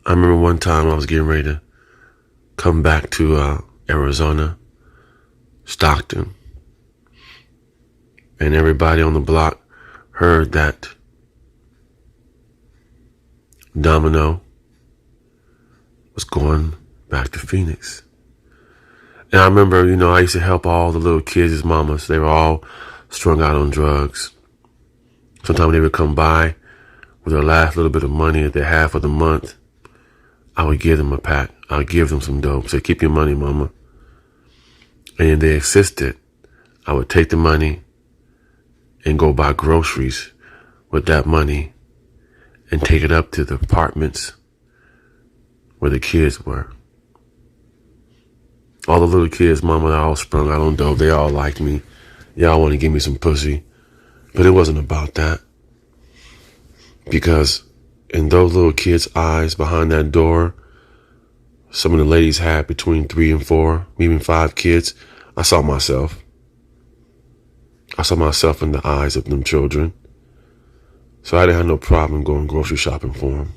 I remember one time I was getting ready to come back to Arizona, Stockton, and everybody on the block heard that Domino was going back to Phoenix. And I remember, I used to help all the little kids' mamas. They were all strung out on drugs. Sometimes they would come by with their last little bit of money that they had for the month. I would give them a pack. I would give them some dope. Say, keep your money, mama. And if they insisted, I would take the money and go buy groceries with that money and take it up to the apartments where the kids were. All the little kids, mama, they all sprung out on dope. They all liked me. Y'all want to give me some pussy. But it wasn't about that. Because in those little kids' eyes behind that door, some of the ladies had between 3 and 4, even 5 kids. I saw myself. I saw myself in the eyes of them children. So I didn't have no problem going grocery shopping for them.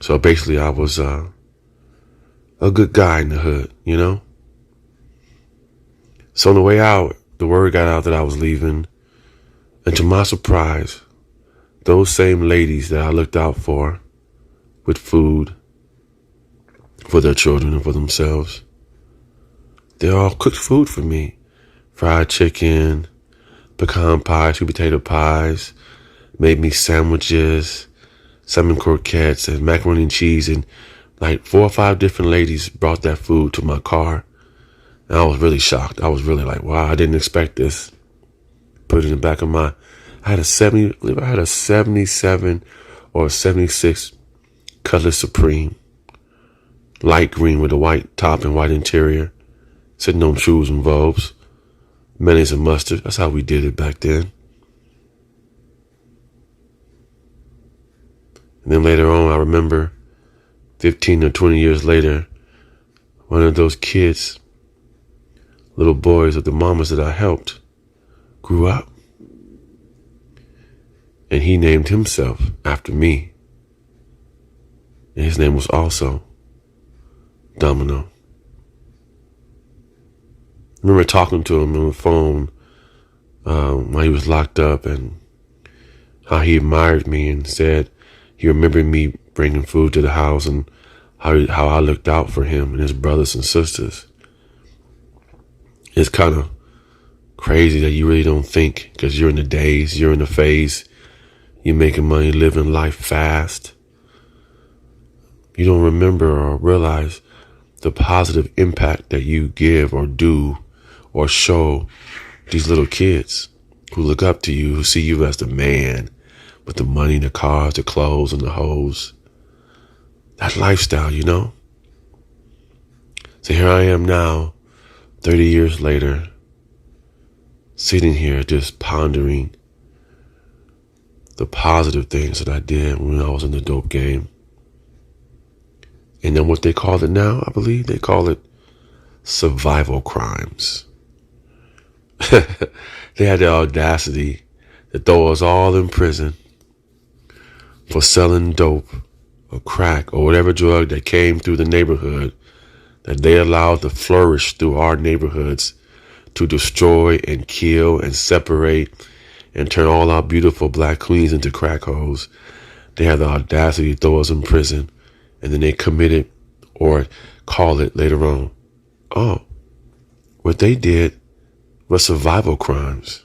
So basically I was a good guy in the hood, So on the way out, the word got out that I was leaving. And to my surprise, those same ladies that I looked out for with food for their children and for themselves, they all cooked food for me. Fried chicken, pecan pie, sweet potato pies, made me sandwiches, salmon croquettes, and macaroni and cheese. And like 4 or 5 different ladies brought that food to my car. And I was really shocked. I was really like, wow, I didn't expect this. Put it in the back of my, I had a 77 or 76 Cutlass Supreme, light green with a white top and white interior, sitting on shoes and Vobes, mayonnaise and mustard. That's how we did it back then. And then later on, I remember 15 or 20 years later, one of those kids, little boys of the mamas that I helped, grew up. And he named himself after me. And his name was also Domino. I remember talking to him on the phone while he was locked up, and how he admired me and said he remembered me bringing food to the house and how I looked out for him and his brothers and sisters. It's kind of crazy that you really don't think, because you're in the days, you're in the phase, you're making money, living life fast. You don't remember or realize the positive impact that you give or do or show these little kids who look up to you, who see you as the man with the money, the cars, the clothes, and the hoes. That lifestyle, So here I am now, 30 years later, sitting here just pondering the positive things that I did when I was in the dope game. And then what they call it now, I believe they call it survival crimes. They had the audacity to throw us all in prison for selling dope or crack or whatever drug that came through the neighborhood that they allowed to flourish through our neighborhoods to destroy and kill and separate and turn all our beautiful black queens into crack hoes. They had the audacity to throw us in prison, and then they committed or call it later on, oh, what they did was survival crimes.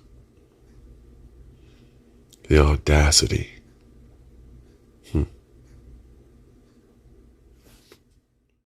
The audacity.